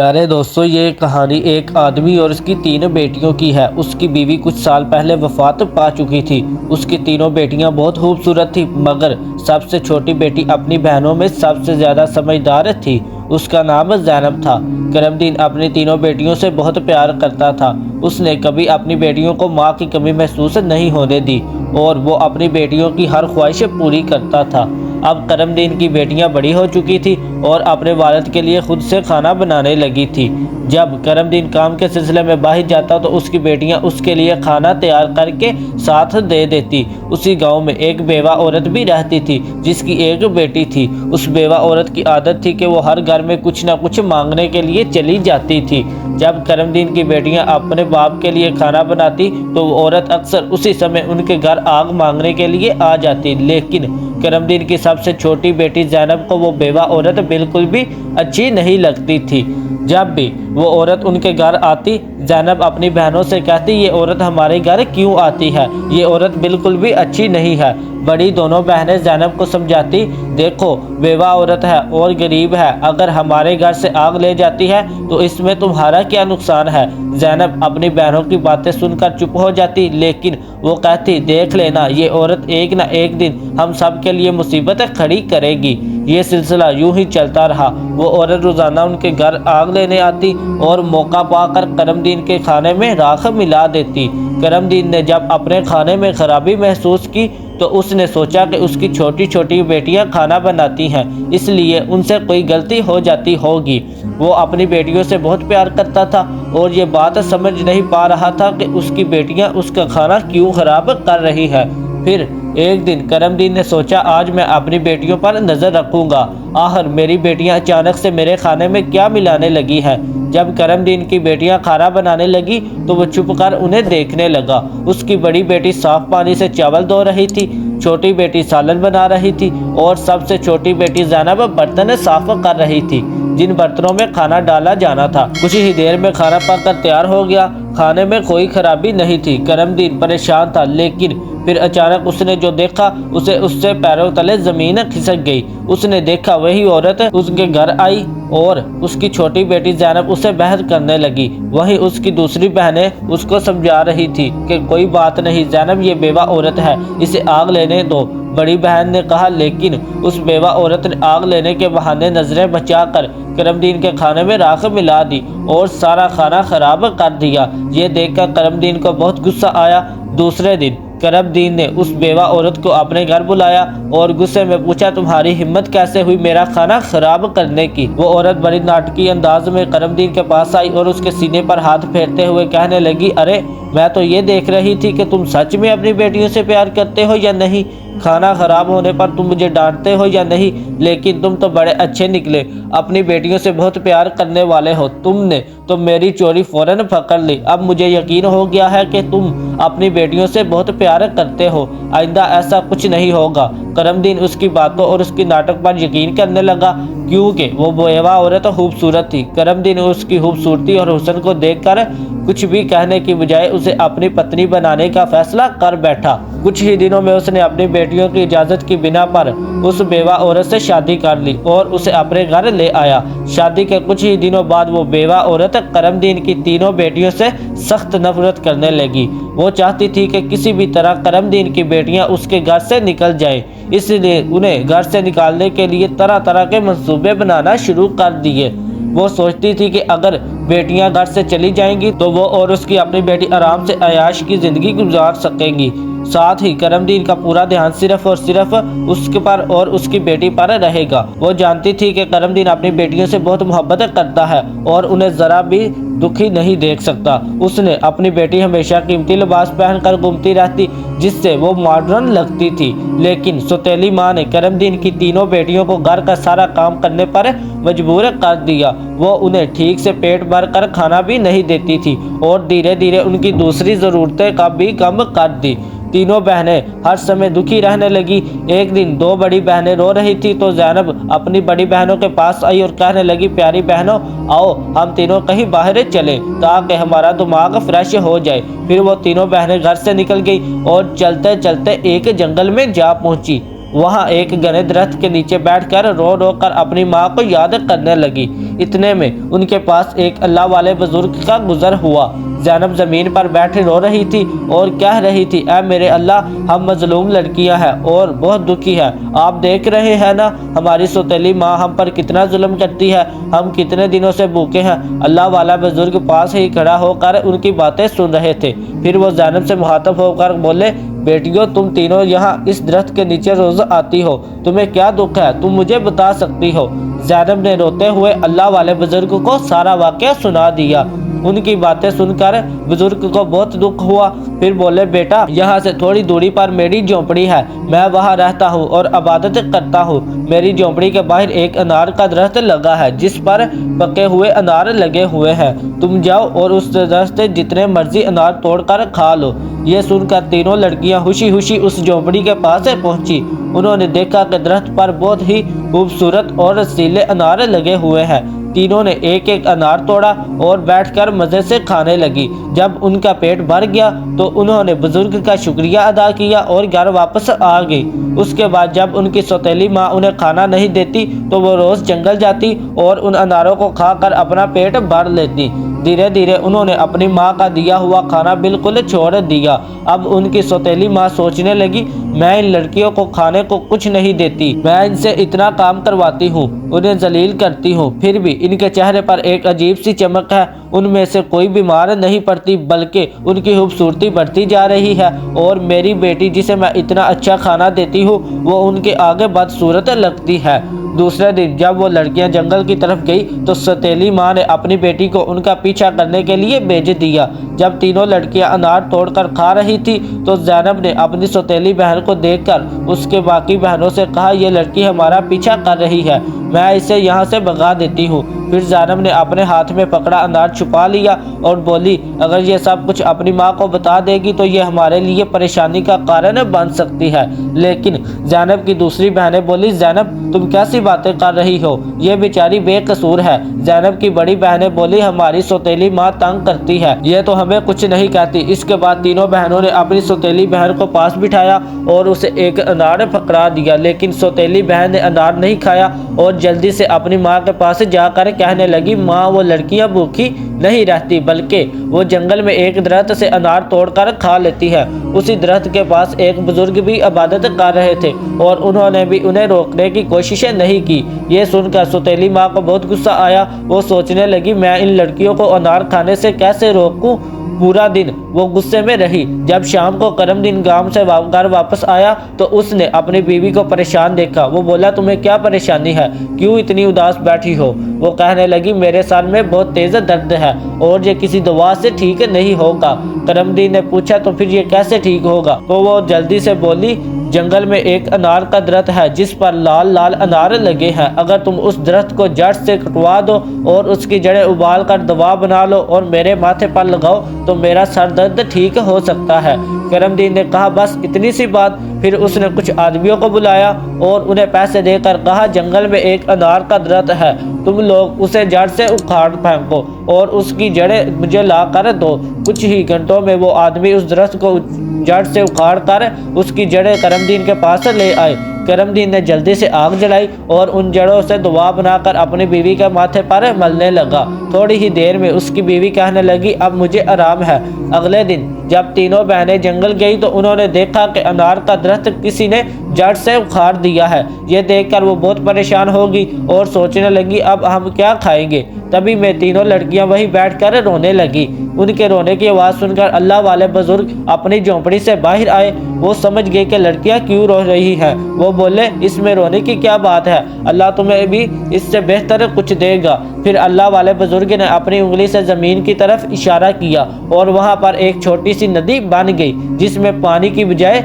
پیارے دوستو، یہ کہانی ایک آدمی اور اس کی 3 بیٹیوں کی ہے۔ اس کی بیوی کچھ سال پہلے وفات پا چکی تھی۔ اس کی 3 بیٹیاں بہت خوبصورت تھی، مگر سب سے چھوٹی بیٹی اپنی بہنوں میں سب سے زیادہ سمجھدار تھی۔ اس کا نام زینب تھا۔ کرم دین اپنی 3 بیٹیوں سے بہت پیار کرتا تھا۔ اس نے کبھی اپنی بیٹیوں کو ماں کی کمی محسوس نہیں ہونے دی اور وہ اپنی بیٹیوں کی ہر خواہش پوری کرتا تھا۔ اب کرم دین کی بیٹیاں بڑی ہو چکی تھی اور اپنے والد کے لیے خود سے کھانا بنانے لگی تھی۔ جب کرم دین کام کے سلسلے میں باہر جاتا تو اس کی بیٹیاں اس کے لیے کھانا تیار کر کے ساتھ دے دیتی۔ اسی گاؤں میں ایک بیوہ عورت بھی رہتی تھی جس کی ایک بیٹی تھی۔ اس بیوہ عورت کی عادت تھی کہ وہ ہر گھر میں کچھ نہ کچھ مانگنے کے لیے چلی جاتی تھی۔ جب کرم دین کی بیٹیاں اپنے باپ کے لیے کھانا بناتی تو وہ عورت اکثر اسی سمے ان کے گھر آگ مانگنے کے لیے آ جاتی، لیکن کرم دین کی سب سے چھوٹی بیٹی زینب کو وہ بیوہ عورت بالکل بھی اچھی نہیں لگتی تھی۔ جب بھی وہ عورت ان کے گھر آتی، زینب اپنی بہنوں سے کہتی، یہ عورت ہمارے گھر کیوں آتی ہے؟ یہ عورت بالکل بھی اچھی نہیں ہے۔ بڑی دونوں بہنیں زینب کو سمجھاتی، دیکھو بیوہ عورت ہے اور غریب ہے، اگر ہمارے گھر سے آگ لے جاتی ہے تو اس میں تمہارا کیا نقصان ہے؟ زینب اپنی بہنوں کی باتیں سن کر چپ ہو جاتی، لیکن وہ کہتی، دیکھ لینا یہ عورت ایک نہ ایک دن ہم سب کے لیے مصیبت کھڑی کرے گی۔ یہ سلسلہ یوں ہی چلتا رہا۔ وہ عورت روزانہ ان کے گھر آگ لینے آتی اور موقع پا کر کرم دین کے کھانے میں راکھ ملا دیتی۔ کرم دین نے جب اپنے کھانے میں خرابی محسوس کی تو اس نے سوچا کہ اس کی چھوٹی چھوٹی بیٹیاں کھانا بناتی ہیں، اس لیے ان سے کوئی غلطی ہو جاتی ہوگی۔ وہ اپنی بیٹیوں سے بہت پیار کرتا تھا اور یہ بات سمجھ نہیں پا رہا تھا کہ اس کی بیٹیاں اس کا کھانا کیوں خراب کر رہی ہیں۔ پھر ایک دن کرم دین نے سوچا، آج میں اپنی بیٹیوں پر نظر رکھوں گا، آخر میری بیٹیاں اچانک سے میرے کھانے میں کیا ملانے لگی ہیں۔ جب کرم دین کی بیٹیاں کھانا بنانے لگی تو وہ چھپ کر انہیں دیکھنے لگا۔ اس کی بڑی بیٹی صاف پانی سے چاول دھو رہی تھی، چھوٹی بیٹی سالن بنا رہی تھی اور سب سے چھوٹی بیٹی زینب برتن صاف کر رہی تھی جن برتنوں میں کھانا ڈالا جانا تھا۔ کچھ ہی دیر میں کھانا پک کر تیار ہو گیا۔ کھانے میں کوئی خرابی نہیں تھی۔ کرم دین پریشان تھا، لیکن پھر اچانک اس نے جو دیکھا اسے اس سے پیروں تلے زمین کھسک گئی۔ اس نے دیکھا وہی عورت اس کے گھر آئی اور اس کی چھوٹی بیٹی زینب اسے بحث کرنے لگی۔ وہیں اس کی دوسری بہنیں اس کو سمجھا رہی تھی کہ کوئی بات نہیں زینب، یہ بیوہ عورت ہے، اسے آگ لینے دو۔ بڑی بہن نے کہا، لیکن اس بیوہ عورت نے آگ لینے کے بہانے نظریں بچا کر کرم دین کے کھانے میں راکھ ملا دی اور سارا کھانا خراب کر دیا۔ یہ دیکھ کر کرم دین کو بہت غصہ آیا۔ دوسرے دن کرم دین نے اس بیوہ عورت کو اپنے گھر بلایا اور غصے میں پوچھا، تمہاری ہمت کیسے ہوئی میرا کھانا خراب کرنے کی؟ وہ عورت بڑی ناٹکی انداز میں کرم دین کے پاس آئی اور اس کے سینے پر ہاتھ پھیرتے ہوئے کہنے لگی، ارے میں تو یہ دیکھ رہی تھی کہ تم سچ میں اپنی بیٹیوں سے پیار کرتے ہو یا نہیں۔ کھانا خراب ہونے پر تم مجھے ڈانٹتے ہو یا نہیں، لیکن تم تو بڑے اچھے نکلے، اپنی بیٹیوں سے بہت پیار کرنے والے ہو۔ تم نے تو میری چوری فوراً پکڑ لی۔ اب مجھے یقین ہو گیا ہے کہ تم اپنی بیٹیوں سے بہت پیار کرتے ہو، آئندہ ایسا کچھ نہیں ہوگا۔ کرم دین اس کی باتوں اور اس کی ناٹک پر یقین کرنے لگا، کیونکہ وہ بیوہ عورت خوبصورت تھی۔ کرم دین اس کی خوبصورتی اور حسن کو دیکھ کر کچھ بھی کہنے کی بجائے اسے اپنی پتنی بنانے کا فیصلہ کر بیٹھا۔ کچھ ہی دنوں میں اس نے اپنی بیٹیوں کی اجازت کی بنا پر اس بیوہ عورت سے شادی کر لی اور اسے اپنے گھر لے آیا۔ شادی کے کچھ ہی دنوں بعد وہ بیوہ عورت کرم دین کی 3 بیٹیوں سے سخت نفرت کرنے لگی۔ وہ چاہتی تھی کہ کسی بھی طرح کرم دین کی بیٹیاں اس کے گھر سے نکل جائیں، اس لیے انہیں گھر سے نکالنے کے لیے طرح طرح کے منصوبے بنانا شروع کر دیے۔ وہ سوچتی تھی کہ اگر بیٹیاں گھر سے چلی جائیں گی تو وہ اور اس کی اپنی بیٹی آرام سے عیاش کی زندگی گزار سکیں گی۔ ساتھ ہی کرم دین کا پورا دھیان صرف اور صرف اس کے پر اور اس کی بیٹی پر رہے گا۔ وہ جانتی تھی کہ کرم دین اپنی بیٹیوں سے بہت محبت کرتا ہے اور انہیں ذرا بھی دکھی نہیں دیکھ سکتا۔ اس نے اپنی بیٹی ہمیشہ قیمتی لباس پہن کر گھومتی رہتی جس سے وہ ماڈرن لگتی تھی، لیکن سوتیلی ماں نے کرم دین کی 3 بیٹیوں کو گھر کا سارا کام کرنے پر مجبور کر دیا۔ وہ انہیں ٹھیک سے پیٹ بھر کر کھانا بھی نہیں دیتی تھی اور دھیرے دھیرے ان کی دوسری ضرورتیں کا بھی کم کر دی۔ 3 بہنیں ہر سمے دکھی رہنے لگی۔ ایک دن 2 بڑی بہنیں رو رہی تھی تو زینب اپنی بڑی بہنوں کے پاس آئی اور کہنے لگی، پیاری بہنوں آؤ ہم تینوں کہیں باہر چلیں تاکہ ہمارا دماغ فریش ہو جائے۔ پھر وہ 3 بہنیں گھر سے نکل گئی اور چلتے چلتے ایک جنگل میں جا پہنچی۔ वहाँ एक घने दरख्त के नीचे बैठकर रो रो कर अपनी माँ को याद करने लगी। इतने में उनके पास एक अल्लाह वाले बुजुर्ग का गुजर हुआ। ज़ैनब ज़मीन पर बैठे रो रही थी और कह रही थी, ऐ मेरे अल्लाह, हम मजलूम लड़कियां हैं और बहुत दुखी हैं। आप देख रहे हैं ना, हमारी सौतेली माँ हम पर कितना जुल्म करती है, हम कितने दिनों से भूखे हैं। अल्लाह वाला बुजुर्ग पास ही खड़ा होकर उनकी बातें सुन रहे थे। फिर वो ज़ैनब से मुखातब होकर बोले, बेटियों, तुम तीनों यहाँ इस दरख्त के नीचे रोज़ आती हो, तुम्हें क्या दुख है, तुम मुझे बता सकती हो। ज़ैनब ने रोते हुए अल्लाह वाले बुजुर्ग को सारा वाक़या सुना दिया। उनकी बातें सुनकर बुजुर्ग को बहुत दुख हुआ। फिर बोले, बेटा, यहाँ से थोड़ी दूरी पर मेरी झोंपड़ी है, मैं वहाँ रहता हूँ और इबादत करता हूँ। मेरी झोंपड़ी के बाहर एक अनार का दरख्त लगा है जिस पर पके हुए अनार लगे हुए हैं। तुम जाओ और उस दरख्त से जितने मर्जी अनार तोड़कर खा लो। ये सुनकर तीनों लड़कियां खुशी खुशी उस झोंपड़ी के पास पहुंची। उन्होंने देखा कि दरख्त पर बहुत ही खूबसूरत और रसीले अनार लगे हुए हैं। तीनों ने एक एक अनार तोड़ा और बैठकर मज़े से खाने लगी। जब उनका पेट भर गया तो उन्होंने बुजुर्ग का शुक्रिया अदा किया और घर वापस आ गई। उसके बाद जब उनकी सौतेली माँ उन्हें खाना नहीं देती तो वो रोज़ जंगल जाती और उन अनारों को खाकर अपना पेट भर लेती। धीरे धीरे उन्होंने अपनी माँ का दिया हुआ खाना बिल्कुल छोड़ दिया। अब उनकी सौतेली माँ सोचने लगी, मैं इन लड़कियों को खाने को कुछ नहीं देती, मैं इनसे इतना काम करवाती हूँ, उन्हें जलील करती हूँ, फिर भी इनके चेहरे पर एक अजीब सी चमक है। उनमें से कोई बीमार नहीं पड़ती बल्कि उनकी खूबसूरती बढ़ती जा रही है और मेरी बेटी जिसे मैं इतना अच्छा खाना देती हूँ वो उनके आगे बदसूरत लगती है। दूसरे दिन जब वो लड़कियां जंगल की तरफ गई तो सौतेली माँ ने अपनी बेटी को उनका पीछा करने के लिए भेज दिया। जब तीनों लड़कियां अनार तोड़कर खा रही थी तो ज़ैनब ने अपनी सौतेली बहन को देखकर उसके बाकी बहनों से कहा, ये लड़की हमारा पीछा कर रही है, मैं इसे यहाँ से भगा देती हूँ। फिर ज़ैनब ने अपने हाथ में पकड़ा अनार छुपा लिया और बोली, अगर ये सब कुछ अपनी माँ को बता देगी तो ये हमारे लिए परेशानी का कारण बन सकती है। लेकिन ज़ैनब की दूसरी बहनें बोली, ज़ैनब तुम कैसी बातें कर रही हो, ये बेचारी बेकसूर है। ज़ैनब की बड़ी बहनें बोली, हमारी सौतेली माँ तंग करती है, ये तो हमें कुछ नहीं कहती। इसके बाद तीनों बहनों ने अपनी सौतेली बहन को पास बिठाया और उसे एक अनार पकड़ा दिया, लेकिन सौतेली बहन ने अनार नहीं खाया और जल्दी से अपनी माँ के पास जाकर कहने लगी, माँ, वो लड़कियाँ भूखी नहीं रहती बल्कि वो जंगल में एक दरख्त से अनार तोड़कर खा लेती है। उसी दरख्त के पास एक बुजुर्ग भी इबादत कर रहे थे और उन्होंने भी उन्हें रोकने की कोशिशें नहीं की। ये सुनकर सौतेली माँ को बहुत गुस्सा आया। वो सोचने लगी, मैं इन लड़कियों को अनार खाने से कैसे रोकूं। पूरा दिन वो गुस्से में रही। जब शाम को करमदीन गांव से घर वापस आया तो उसने अपनी बीवी को परेशान देखा। वो बोला, तुम्हें क्या परेशानी है, क्यों इतनी उदास बैठी हो। वो कहने लगी, मेरे सर में बहुत तेज दर्द है और ये किसी दवा से ठीक नहीं होगा। करमदीन ने पूछा, तो फिर ये कैसे ठीक होगा। तो वो जल्दी से बोली, जंगल में एक अनार का दरख्त है जिस पर लाल लाल अनार लगे हैं। अगर तुम उस दरख्त को जड़ से कटवा दो और उसकी जड़ें उबाल कर दवा बना लो और मेरे माथे पर लगाओ तो मेरा सर दर्द ठीक हो सकता है। करमदीन ने कहा, बस इतनी सी बात। फिर उसने कुछ आदमियों को बुलाया और उन्हें पैसे देकर कहा, जंगल में एक अनार का दरख्त है, तुम लोग उसे जड़ से उखाड़ फेंको और उसकी जड़ें मुझे ला कर दो। कुछ ही घंटों में वो आदमी उस दरख्त को जड़ से उखाड़ कर उसकी जड़ें करमदीन के पास ले आए। करमदीन ने जल्दी से आग जलाई और उन जड़ों से दवा बनाकर अपनी बीवी के माथे पर मलने लगा। थोड़ी ही देर में उसकी बीवी कहने लगी, अब मुझे आराम है। अगले दिन जब तीनों बहनें जंगल गई तो उन्होंने देखा कि अनार का दरख्त किसी ने जड़ से उखाड़ दिया है। ये देखकर वो बहुत परेशान होगी और सोचने लगी, अब हम क्या खाएंगे। तभी में तीनों लड़कियां वहीं बैठकर रोने लगी। उनके रोने की आवाज़ सुनकर अल्लाह वाले बुजुर्ग अपनी झोंपड़ी से बाहर आए। वो समझ गए कि लड़कियां क्यों रो रही हैं। वो बोले, इसमें रोने की क्या बात है, अल्लाह तुम्हें भी इससे बेहतर कुछ देगा। फिर अल्लाह वाले बुजुर्ग ने अपनी उंगली से ज़मीन की तरफ इशारा किया और वहाँ पर एक छोटी सी नदी बन गई जिसमें पानी की बजाय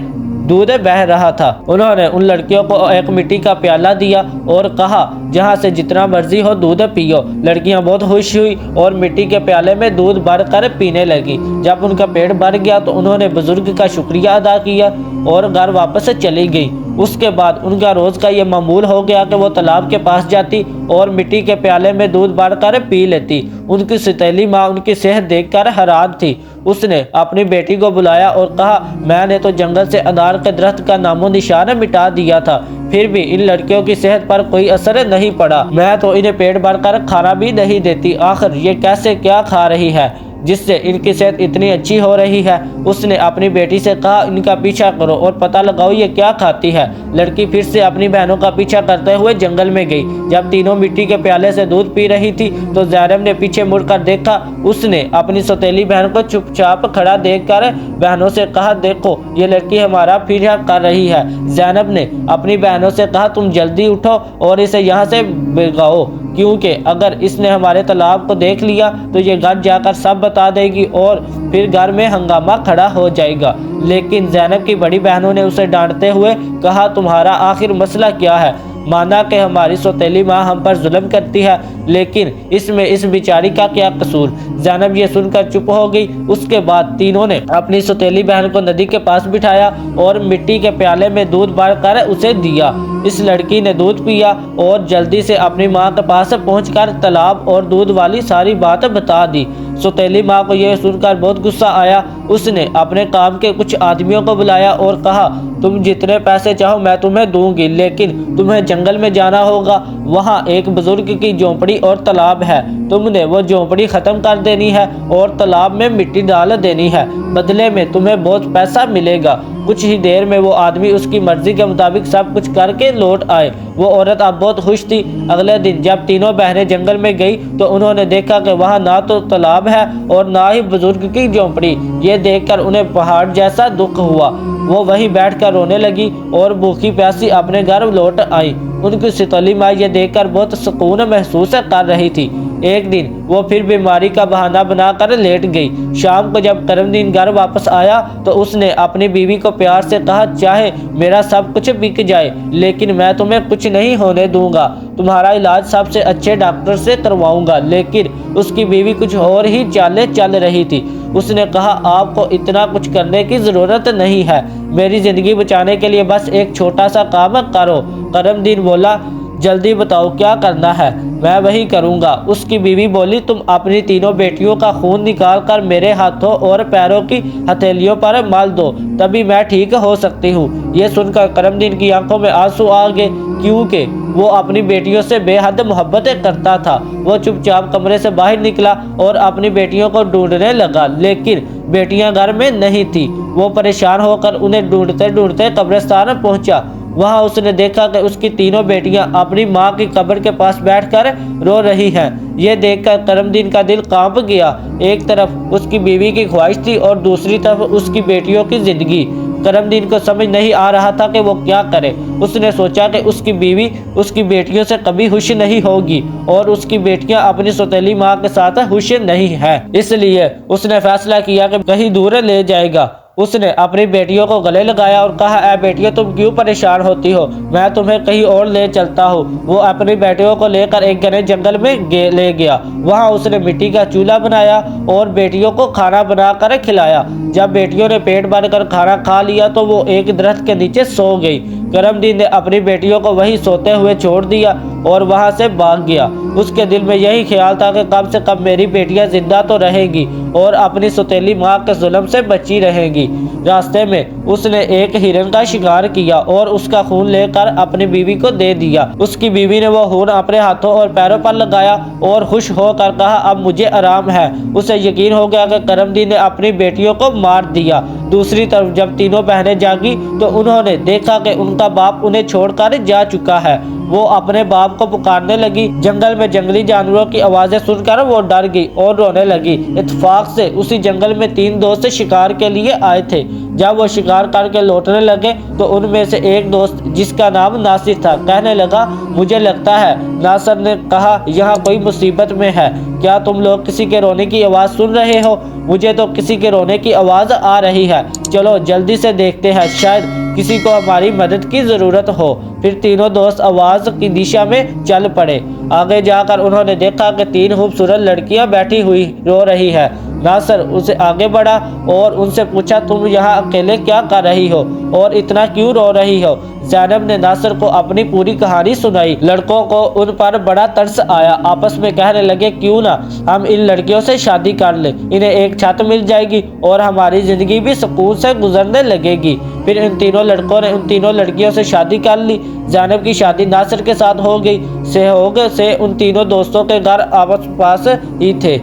दूध बह रहा था। उन्होंने उन लड़कियों को एक मिट्टी का प्याला दिया और कहा, जहाँ से जितना मर्जी हो दूध पियो। लड़कियां बहुत खुश हुई और मिट्टी के प्याले में दूध भरकर पीने लगी। जब उनका पेट भर गया तो उन्होंने बुजुर्ग का शुक्रिया अदा किया और घर वापस चली गई। उसके बाद उनका रोज़ का ये मामूल हो गया कि वो तालाब के पास जाती और मिट्टी के प्याले में दूध भरकर पी लेती। उनकी सौतेली माँ उनकी सेहत देखकर हैरान थी। اس نے اپنی بیٹی کو بلایا اور کہا میں نے تو جنگل سے انار کے درخت کا نام و نشان مٹا دیا تھا، پھر بھی ان لڑکیوں کی صحت پر کوئی اثر نہیں پڑا، میں تو انہیں پیٹ بھر کر کھانا بھی نہیں دیتی، آخر یہ کیسے کیا کھا رہی ہے جس سے ان کی صحت اتنی اچھی ہو رہی ہے۔ اس نے اپنی بیٹی سے کہا ان کا پیچھا کرو اور پتہ لگاؤ یہ کیا کھاتی ہے۔ لڑکی پھر سے اپنی بہنوں کا پیچھا کرتے ہوئے جنگل میں گئی۔ جب تینوں مٹی کے پیالے سے دودھ پی رہی تھی تو زینب نے پیچھے مڑ کر دیکھا، اس نے اپنی سوتیلی بہن کو چپ چاپ کھڑا دیکھ کر بہنوں سے کہا دیکھو یہ لڑکی ہمارا پیچھا کر رہی ہے۔ زینب نے اپنی بہنوں سے کہا تم جلدی اٹھو اور اسے یہاں سے بھگاؤ، کیونکہ اگر اس نے ہمارے تالاب کو دیکھ لیا تو یہ گھر جا کر سب بتا دے گی اور پھر گھر میں ہنگامہ کھڑا ہو جائے گا۔ لیکن زینب کی بڑی بہنوں نے اسے ڈانٹتے ہوئے کہا تمہارا آخر مسئلہ کیا ہے؟ مانا کہ ہماری سوتیلی ماں ہم پر ظلم کرتی ہے، لیکن اس میں اس بیچاری کا کیا قصور؟ زینب یہ سن کر چپ ہو گئی۔ اس کے بعد تینوں نے اپنی سوتیلی بہن کو ندی کے پاس بٹھایا اور مٹی کے پیالے میں دودھ بھر کر اسے دیا۔ اس لڑکی نے دودھ پیا اور جلدی سے اپنی ماں کے پاس پہنچ کر تالاب اور دودھ والی ساری بات بتا دی۔ سوتیلی ماں کو یہ سن کر بہت غصہ آیا۔ اس نے اپنے کام کے کچھ آدمیوں کو بلایا اور کہا تم جتنے پیسے چاہو میں تمہیں دوں گی، لیکن تمہیں جنگل میں جانا ہوگا، وہاں ایک بزرگ کی جھونپڑی اور تالاب ہے، تم نے وہ جھونپڑی ختم کر دینی ہے اور تالاب میں مٹی ڈال دینی ہے، بدلے میں تمہیں بہت پیسہ ملے گا۔ کچھ ہی دیر میں وہ آدمی اس کی مرضی کے مطابق سب کچھ کر کے لوٹ آئے۔ وہ عورت اب بہت خوش تھی۔ اگلے دن جب تینوں بہنیں جنگل میں گئی تو انہوں نے دیکھا کہ وہاں نہ تو تالاب ہے اور نہ ہی بزرگ کی جھونپڑی۔ یہ دیکھ کر انہیں پہاڑ جیسا دکھ ہوا۔ وہ وہیں بیٹھ کر رونے لگی اور بھوکی پیاسی اپنے گھر لوٹ آئی۔ ان کی سوتیلی ماں یہ دیکھ کر بہت سکون محسوس کر رہی تھی۔ ایک دن وہ پھر بیماری کا بہانہ بنا کر لیٹ گئی۔ شام کو جب کرم دین گھر واپس آیا تو اس نے اپنی بیوی کو پیار سے کہا چاہے میرا سب کچھ بک جائے لیکن میں تمہیں کچھ نہیں ہونے دوں گا، تمہارا علاج سب سے اچھے ڈاکٹر سے کرواؤں گا۔ لیکن اس کی بیوی کچھ اور ہی چالیں چل رہی تھی۔ اس نے کہا آپ کو اتنا کچھ کرنے کی ضرورت نہیں ہے، میری زندگی بچانے کے لیے بس ایک چھوٹا سا کام کرو۔ کرم دین بولا جلدی بتاؤ کیا کرنا ہے، میں وہی کروں گا۔ اس کی بیوی بولی تم اپنی تینوں بیٹیوں کا خون نکال کر میرے ہاتھوں اور پیروں کی ہتھیلیوں پر مال دو، تبھی میں ٹھیک ہو سکتی ہوں۔ یہ سن کر کرم دین کی آنکھوں میں آنسو آ گئے، کیونکہ وہ اپنی بیٹیوں سے بے حد محبت کرتا تھا۔ وہ چپ چاپ کمرے سے باہر نکلا اور اپنی بیٹیوں کو ڈھونڈنے لگا، لیکن بیٹیاں گھر میں نہیں تھی۔ وہ پریشان ہو کر انہیں ڈھونڈتے ڈھونڈتے قبرستان پہنچا۔ وہاں اس نے دیکھا کہ اس کی تینوں بیٹیاں اپنی ماں کی قبر کے پاس بیٹھ کر رو رہی ہیں۔ یہ دیکھ کر کرم دین کا دل کانپ گیا۔ ایک طرف اس کی بیوی کی خواہش تھی اور دوسری طرف اس کی بیٹیوں کی زندگی۔ کرم دین کو سمجھ نہیں آ رہا تھا کہ وہ کیا کرے۔ اس نے سوچا کہ اس کی بیوی اس کی بیٹیوں سے کبھی خوش نہیں ہوگی اور اس کی بیٹیاں اپنی سوتیلی ماں کے ساتھ خوش نہیں ہیں، اس لیے اس نے فیصلہ کیا کہ کہیں دور لے جائے گا۔ اس نے اپنی بیٹیوں کو گلے لگایا اور کہا اے بیٹیوں تم کیوں پریشان ہوتی ہو، میں تمہیں کہیں اور لے چلتا ہوں۔ وہ اپنی بیٹیوں کو لے کر ایک گھنے جنگل میں لے گیا۔ وہاں اس نے مٹی کا چولہا بنایا اور بیٹیوں کو کھانا بنا کر کھلایا۔ جب بیٹیوں نے پیٹ بھر کر کھانا کھا لیا تو وہ ایک درخت کے نیچے سو گئی۔ کرم دین نے اپنی بیٹیوں کو وہیں سوتے ہوئے چھوڑ دیا اور وہاں سے بھاگ گیا۔ اس کے دل میں یہی خیال تھا کہ کم سے کم میری بیٹیاں زندہ تو رہیں گی اور اپنی سوتیلی ماں کے ظلم سے بچی رہیں گی۔ راستے میں اس نے ایک ہرن کا شکار کیا اور اس کا خون لے کر اپنی بیوی کو دے دیا۔ اس کی بیوی نے وہ خون اپنے ہاتھوں اور پیروں پر لگایا اور خوش ہو کر کہا اب مجھے آرام ہے۔ اسے یقین ہو گیا کہ کرم دین نے اپنی بیٹیوں کو مار دیا۔ دوسری طرف جب تینوں بہنیں جاگی تو انہوں نے دیکھا کہ ان کا باپ انہیں چھوڑ کر جا چکا ہے۔ وہ اپنے باپ کو پکارنے لگی۔ جنگل میں جنگلی جانوروں کی آوازیں سن کر وہ ڈر گئی اور رونے لگی۔ اتفاق سے اسی جنگل میں 3 دوست شکار کے لیے آئے تھے۔ جب وہ شکار کر کے لوٹنے لگے تو ان میں سے ایک دوست جس کا نام ناصر تھا کہنے لگا مجھے لگتا ہے۔ ناصر نے کہا یہاں کوئی مصیبت میں ہے، کیا تم لوگ کسی کے رونے کی آواز سن رہے ہو؟ مجھے تو کسی کے رونے کی آواز آ رہی ہے، چلو جلدی سے دیکھتے ہیں، شاید کسی کو ہماری مدد کی ضرورت ہو۔ پھر تینوں دوست آواز کی دشا میں چل پڑے۔ آگے جا کر انہوں نے دیکھا کہ 3 خوبصورت لڑکیاں بیٹھی ہوئی رو رہی ہیں۔ नासिर उसे आगे बढ़ा और उनसे पूछा, तुम यहाँ अकेले क्या कर रही हो और इतना क्यों रो रही हो? ज़ैनब ने नासिर को अपनी पूरी कहानी सुनाई। लड़कों को उन पर बड़ा तरस आया। आपस में कहने लगे, क्यों ना हम इन लड़कियों से शादी कर ले, इन्हें एक छत मिल जाएगी और हमारी ज़िंदगी भी सुकून से गुजरने लगेगी। फिर इन तीनों लड़कों ने उन तीनों लड़कियों से शादी कर ली। ज़ैनब की शादी नासिर के साथ हो गई। सहयोग से उन तीनों दोस्तों के घर आस पास ही थे।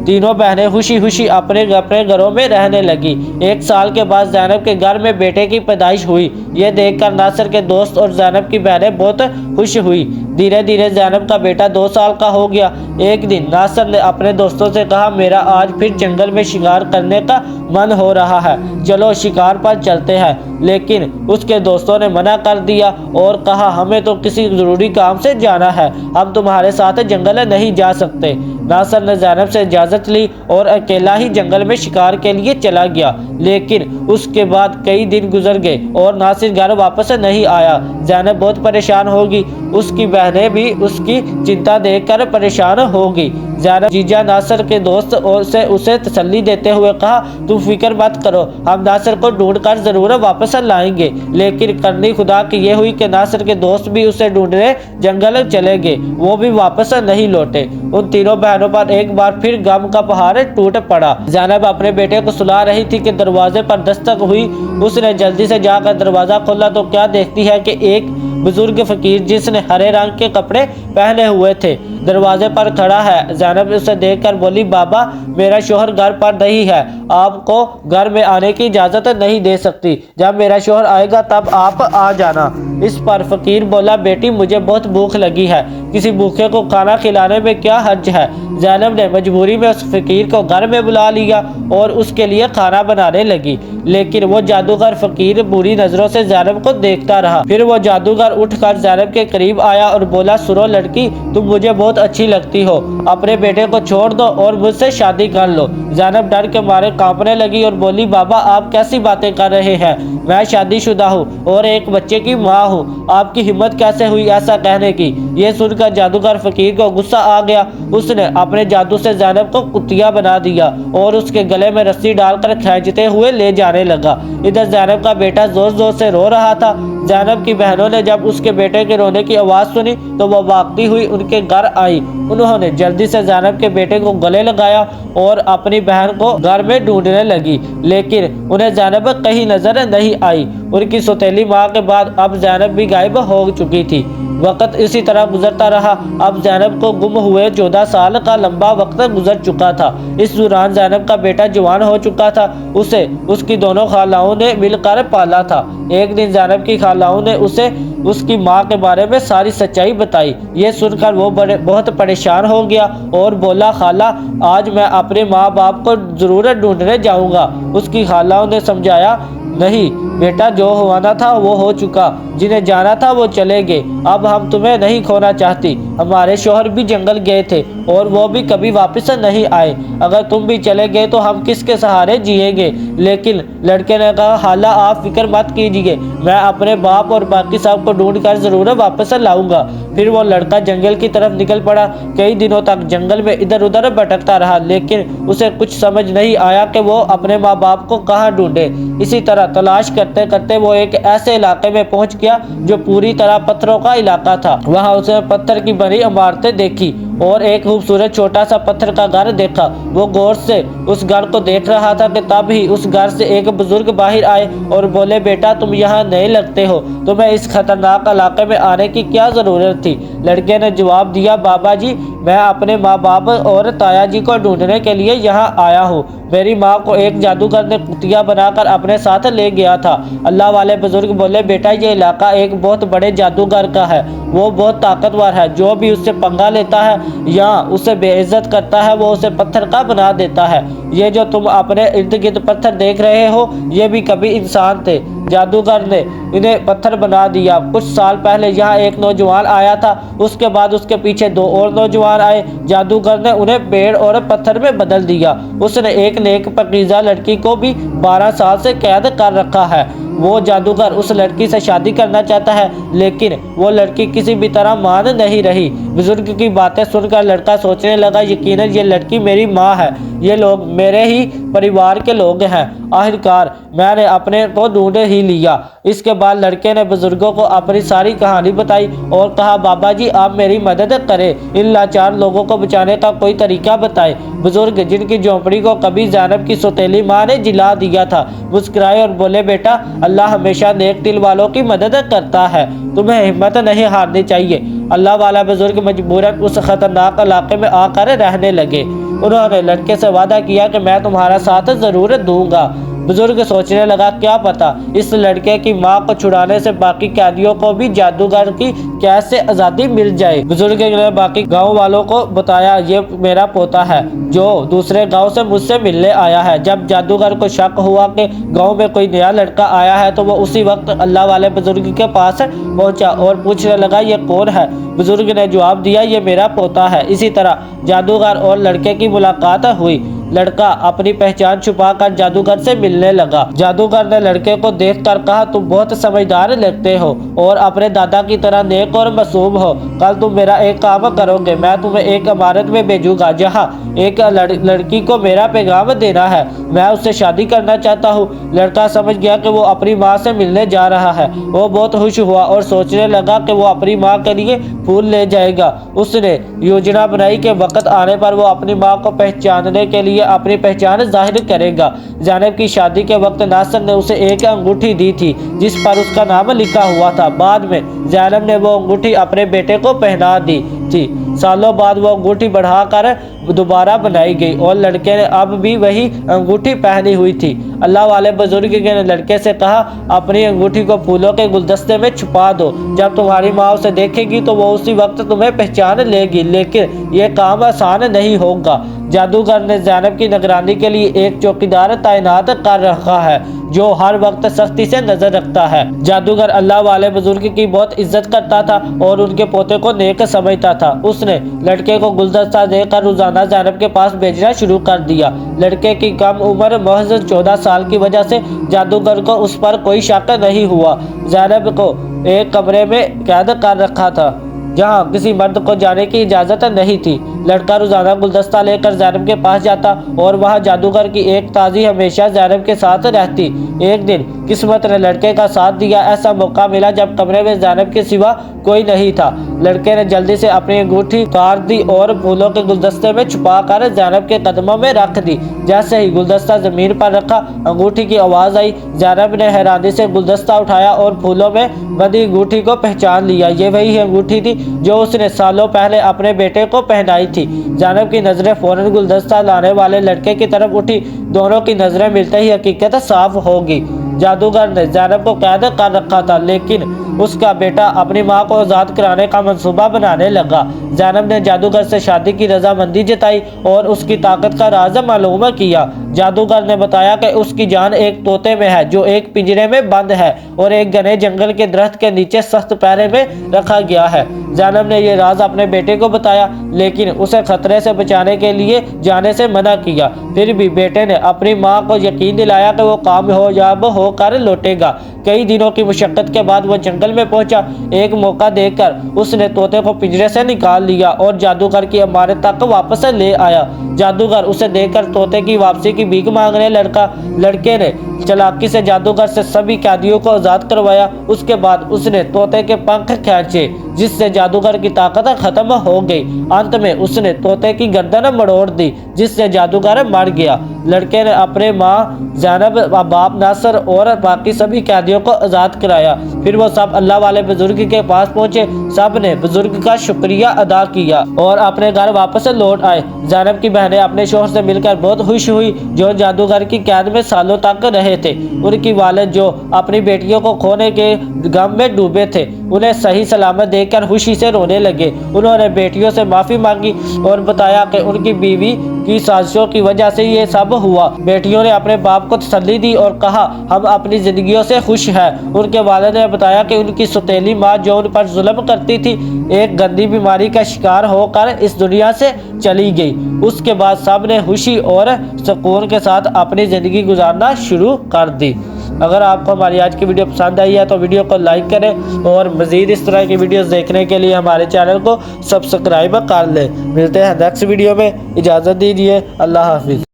तीनों बहनें खुशी खुशी अपने अपने घरों में रहने लगी। एक साल के बाद ज़ैनब के घर में बेटे की पैदाइश हुई। ये देखकर नासिर के दोस्त और ज़ैनब की बहनें बहुत खुश हुई। धीरे धीरे ज़ैनब का बेटा 2 साल का हो गया। एक दिन नासिर ने अपने दोस्तों से कहा, मेरा आज फिर जंगल में शिकार करने का मन हो रहा है, चलो शिकार पर चलते हैं। लेकिन उसके दोस्तों ने मना कर दिया और कहा, हमें तो किसी ज़रूरी काम से जाना है, हम तुम्हारे साथ जंगल नहीं जा सकते। नासिर ने ज़ैनब से इजाज़त ली और अकेला ही जंगल में शिकार के लिए चला गया। लेकिन उसके बाद कई दिन गुजर गए और नासिर घर वापस नहीं आया। ज़ैनब बहुत परेशान होगी। उसकी बहनें भी उसकी चिंता देखकर परेशान होगी। ज़ैनब जीजा नासिर के दोस्त से उसे तसल्ली देते हुए कहा, तुम फिक्र मत करो, हम नासिर को ढूंढकर ज़रूर वापस लाएंगे। लेकिन करनी खुदा की ये हुई कि नासिर के दोस्त भी उसे ढूंढने जंगल चले गए, वो भी वापस नहीं लौटे। उन तीनों बहनों पर एक बार फिर गम का पहाड़ टूट पड़ा। ज़ैनब अपने बेटे को सुला रही थी कि दरवाजे पर दस्तक हुई। उसने जल्दी से जाकर दरवाज़ा खोला तो क्या देखती है कि एक बुजुर्ग फकीर जिसने हरे रंग के कपड़े पहने हुए थे दरवाजे पर खड़ा है। ज़ैनब उसे देखकर बोली, बाबा मेरा शोहर घर पर नहीं है, आपको घर में आने की इजाज़त नहीं दे सकती, जब मेरा शोहर आएगा तब आप आ जाना। इस पर फकीर बोला, बेटी मुझे बहुत भूख लगी है, किसी भूखे को खाना खिलाने में क्या हर्ज है। ज़ैनब ने मजबूरी में उस फकीर को घर में बुला लिया और उसके लिए खाना बनाने लगी। लेकिन वो जादूगर फकीर बुरी नज़रों से ज़ैनब को देखता रहा। फिर वो जादूगर उठकर ज़ैनब के करीब आया और बोला, सुनो लड़की, तुम मुझे बहुत अच्छी लगती हो, अपने बेटे को छोड़ दो और मुझसे शादी कर लो। ज़ैनब डर के मारे कांपने लगी और बोली, बाबा आप कैसी बातें कर रहे हैं, मैं शादीशुदा हूँ और एक बच्चे की माँ हूँ, आपकी हिम्मत कैसे हुई ऐसा कहने की। ये सुनकर जादूगर फकीर को गुस्सा आ गया। उसने अपने जादू से ज़ैनब को कुतिया बना दिया और उसके गले में रस्सी डालकर खींचते हुए ले जाने लगा। इधर ज़ैनब का बेटा जोर जोर से रो रहा था। ज़ैनब की बहनों ने जब उसके बेटे के रोने की आवाज़ सुनी तो वो भागती हुई उनके घर आई। उन्होंने जल्दी से ज़ैनब के बेटे को गले लगाया और अपनी बहन को घर में ढूंढने लगी। लेकिन उन्हें ज़ैनब कहीं नजर नहीं आई। उनकी सौतेली माँ के बाद अब ज़ैनब भी गायब हो चुकी थी। वक्त इसी तरह गुजरता रहा। अब ज़ैनब को गुम हुए 14 साल का लंबा वक्त गुजर चुका था। इस दौरान ज़ैनब का बेटा जवान हो चुका था। उसे उसकी दोनों खालाओं ने मिलकर पाला था। एक दिन ज़ैनब की खालाओं ने उसे उसकी माँ के बारे में सारी सच्चाई बताई। ये सुनकर वो बहुत परेशान हो गया और बोला, खाला आज मैं अपने माँ बाप को ज़रूर ढूंढने जाऊँगा। उसकी खालाओं ने समझाया, नहीं बेटा, जो होना था वो हो चुका, जिन्हें जाना था वो चले गए, अब हम तुम्हें नहीं खोना चाहती। हमारे शौहर भी जंगल गए थे और वो भी कभी वापस नहीं आए, अगर तुम भी चले गए तो हम किसके सहारे जिएंगे। लेकिन लड़के ने कहा, खाला आप फिक्र मत कीजिए, मैं अपने बाप और बाकी सब को ढूंढ कर ज़रूर वापस लाऊंगा। फिर वो लड़का जंगल की तरफ निकल पड़ा। कई दिनों तक जंगल में इधर उधर भटकता रहा, लेकिन उसे कुछ समझ नहीं आया कि वो अपने माँ बाप को कहाँ ढूंढे। इसी तरह तलाश करते करते वो एक ऐसे इलाके में पहुंच गया जो पूरी तरह पत्थरों का इलाका था। वहां उसने पत्थर की बनी इमारतें देखी और एक खूबसूरत छोटा सा पत्थर का घर देखा। वो गौर से उस घर को देख रहा था कि तभी उस घर से एक बुजुर्ग बाहर आए और बोले, बेटा तुम यहाँ नए लगते हो, तुम्हें इस खतरनाक इलाके में आने की क्या ज़रूरत थी। लड़के ने जवाब दिया, बाबा जी मैं अपने माँ बाप और ताया जी को ढूंढने के लिए यहाँ आया हूँ। मेरी माँ को एक जादूगर ने कुतिया बनाकर अपने साथ ले गया था। अल्लाह वाले बुजुर्ग बोले, बेटा ये इलाका एक बहुत बड़े जादूगर का है, वो बहुत ताकतवर है, जो भी उससे पंगा लेता है या उसे बेइज्जत करता है वो उसे पत्थर का बना देता है। ये जो तुम अपने इर्द गिर्द पत्थर देख रहे हो ये भी कभी इंसान थे, जादूगर ने इन्हें पत्थर बना दिया। कुछ साल पहले यहाँ एक नौजवान आया था, उसके बाद उसके पीछे 2 और नौजवान आए। जादूगर ने उन्हें पेड़ और पत्थर में बदल दिया। उसने एक नेक पकीज़ा लड़की को भी 12 साल से कैद कर रखा है। वो जादूगर उस लड़की से शादी करना चाहता है, लेकिन वो लड़की किसी भी तरह मान नहीं रही। बुजुर्ग की बातें सुनकर लड़का सोचने लगा, यकीनन ये लड़की मेरी माँ है, یہ لوگ میرے ہی परिवार के लोग हैं। आखिरकार मैंने अपने को ढूंढ ही लिया। इसके बाद लड़के ने बुजुर्गों को अपनी सारी कहानी बताई और कहा, बाबा जी आप मेरी मदद करें, इन लाचार लोगों को बचाने का कोई तरीका बताएं। बुजुर्ग, जिनकी झोंपड़ी को कभी ज़ैनब की सौतेली माँ ने जिला दिया था, मुस्कुराए और बोले, बेटा अल्लाह हमेशा नेक दिल वालों की मदद करता है, तुम्हें हिम्मत नहीं हारनी चाहिए। अल्लाह वाला बुजुर्ग मजबूरन उस खतरनाक इलाके में आकर रहने लगे। उन्होंने लड़के से वादा किया कि मैं तुम्हारा साथ जरूर दूंगा। बुजुर्ग सोचने लगा, क्या पता इस लड़के की माँ को छुड़ाने से बाकी कैदियों को भी जादूगर की कैद से आज़ादी मिल जाए। बुजुर्ग ने बाकी गांव वालों को बताया, ये मेरा पोता है जो दूसरे गांव से मुझसे मिलने आया है। जब जादूगर को शक हुआ कि गांव में कोई नया लड़का आया है तो वो उसी वक्त अल्लाह वाले बुजुर्ग के पास पहुंचा और पूछने लगा, ये कौन है। बुजुर्ग ने जवाब दिया, ये मेरा पोता है। इसी तरह जादूगर और लड़के की मुलाकात हुई। लड़का अपनी पहचान छुपाकर जादूगर से मिलने लगा। जादूगर ने लड़के को देखकर कहा, तुम बहुत समझदार लगते हो और अपने दादा की तरह नेक और मासूम हो। कल तुम मेरा एक काम करोगे, मैं तुम्हें एक इमारत में भेजूंगा जहां एक लड़की को मेरा पैगाम देना है, मैं उससे शादी करना चाहता हूँ। लड़का समझ गया कि वो अपनी माँ से मिलने जा रहा है। वो बहुत खुश हुआ और सोचने लगा कि वो अपनी माँ के लिए फूल ले जाएगा। उसने योजना बनाई कि वक्त आने पर वो अपनी माँ को पहचानने के लिए अपनी पहचान जाहिर करेगा। ज़ैनब की शादी के वक्त नासिर ने उसे एक अंगूठी दी थी जिस पर उसका नाम लिखा हुआ था। बाद में ज़ैनब ने वो अंगूठी अपने बेटे को पहना दी थी। सालों बाद वो अंगूठी बढ़ाकर दोबारा बनाई गई और लड़के ने अब भी वही अंगूठी पहनी हुई थी। अल्लाह वाले बुजुर्ग ने लड़के से कहा, अपनी अंगूठी को फूलों के गुलदस्ते में छुपा दो। जब तुम्हारी माँ उसे देखेगी तो वो उसी वक्त तुम्हें पहचान लेगी, लेकिन ये काम आसान नहीं होगा। जादूगर ने ज़ैनब की निगरानी के लिए एक चौकीदार तैनात कर रखा है जो हर वक्त सख्ती से नजर रखता है। जादूगर अल्लाह वाले बुजुर्ग की बहुत इज्जत करता था और उनके पोते को नेक समझता था। उसने लड़के को गुलदस्ता देकर रोजाना ज़ैनब के पास भेजना शुरू कर दिया। लड़के की कम उम्र महज 14 साल की वजह से जादूगर को उस पर कोई शक नहीं हुआ। ज़ैनब को एक कमरे में कैद कर रखा था जहाँ किसी मर्द को जाने की इजाज़त नहीं थी। लड़का रोजाना गुलदस्ता लेकर ज़ैनब के पास जाता और वहाँ जादूगर की एक ताज़ी हमेशा ज़ैनब के साथ रहती। एक दिन किस्मत ने लड़के का साथ दिया। ऐसा मौका मिला जब कमरे में ज़ैनब के सिवा कोई नहीं था। लड़के ने जल्दी से अपनी अंगूठी उतार दी और फूलों के गुलदस्ते में छुपा कर ज़ैनब के कदमों में रख दी। जैसे ही गुलदस्ता ज़मीन पर रखा, अंगूठी की आवाज़ आई। ज़ैनब ने हैरानी से गुलदस्ता उठाया और फूलों में बंधी अंगूठी को पहचान लिया। ये वही अंगूठी थी जो उसने सालों पहले अपने बेटे को पहनाई थी। ज़ैनब की नजरें फौरन गुलदस्ता लाने वाले लड़के की तरफ उठी। दोनों की नजरें मिलते ही हकीकत साफ होगी। जादूगर ने ज़ैनब को कैद कर रखा था, लेकिन उसका बेटा अपनी मां को आज़ाद कराने का मंसूबा बनाने लगा। ज़ैनब ने जादूगर से शादी की रजामंदी जताई और उसकी ताकत का राज मालूम किया। जादूगर ने बताया कि उसकी जान एक तोते में है जो एक पिंजरे में बंद है और एक घने जंगल के दरख्त के नीचे सख्त पहरे में रखा गया है। ज़ैनब ने यह राज अपने बेटे को बताया, लेकिन उसे खतरे से बचाने के लिए जाने से मना किया। फिर भी बेटे ने अपनी मां को यकीन दिलाया कि वो कामयाब होकर लौटेगा। कई दिनों की मुशक्कत के बाद वो जंगल में पहुंचा। एक मौका देखकर उसने तोते को पिंजरे से निकाल लिया और जादूगर की इमारत तक वापस ले आया। जादूगर उसे देखकर तोते की वापसी की भीख मांगने लड़का। लड़के ने चालाकी से जादूगर से सभी कैदियों को आज़ाद करवाया। उसके बाद उसने तोते के पंख खींचे जिससे जादूगर की ताकत खत्म हो गई। अंत में उसने तोते की गर्दन मरोड़ दी जिससे जादूगर मर गया। लड़के ने अपने माँ ज़ैनब, बाप नासिर और बाकी सभी कैदियों को आज़ाद कराया। फिर वो सब अल्लाह वाले बुजुर्ग के पास पहुंचे। सब ने बुजुर्ग का शुक्रिया अदा किया और अपने घर वापस लौट आए। ज़ैनब की बहनें अपने शोहर से मिलकर बहुत खुश हुई जो जादूगर की कैद में सालों तक रहे थे। उनकी वालिद जो अपनी बेटियों को खोने के गम में डूबे थे, उन्हें सही सलामत देखकर खुशी से रोने लगे। उन्होंने बेटियों से माफ़ी मांगी और बताया कि उनकी बीवी की साजिशों की वजह से ये सब हुआ। बेटियों ने अपने बाप को तसल्ली दी और कहा, हम अपनी जिंदगियों से खुश हैं। उनके वालिद ने बताया कि उनकी सौतेली माँ जो उन पर जुल्म करती थी, एक गंदी बीमारी का शिकार होकर इस दुनिया से चली गई। उसके बाद सब ने खुशी और सुकून के साथ अपनी ज़िंदगी गुजारना शुरू कर दी। अगर आपको हमारी आज की वीडियो पसंद आई है तो वीडियो को लाइक करें और मज़ीद इस तरह की वीडियोस देखने के लिए हमारे चैनल को सब्सक्राइब कर लें। मिलते हैं नेक्स्ट वीडियो में। इजाज़त दीजिए। अल्लाह हाफिज़।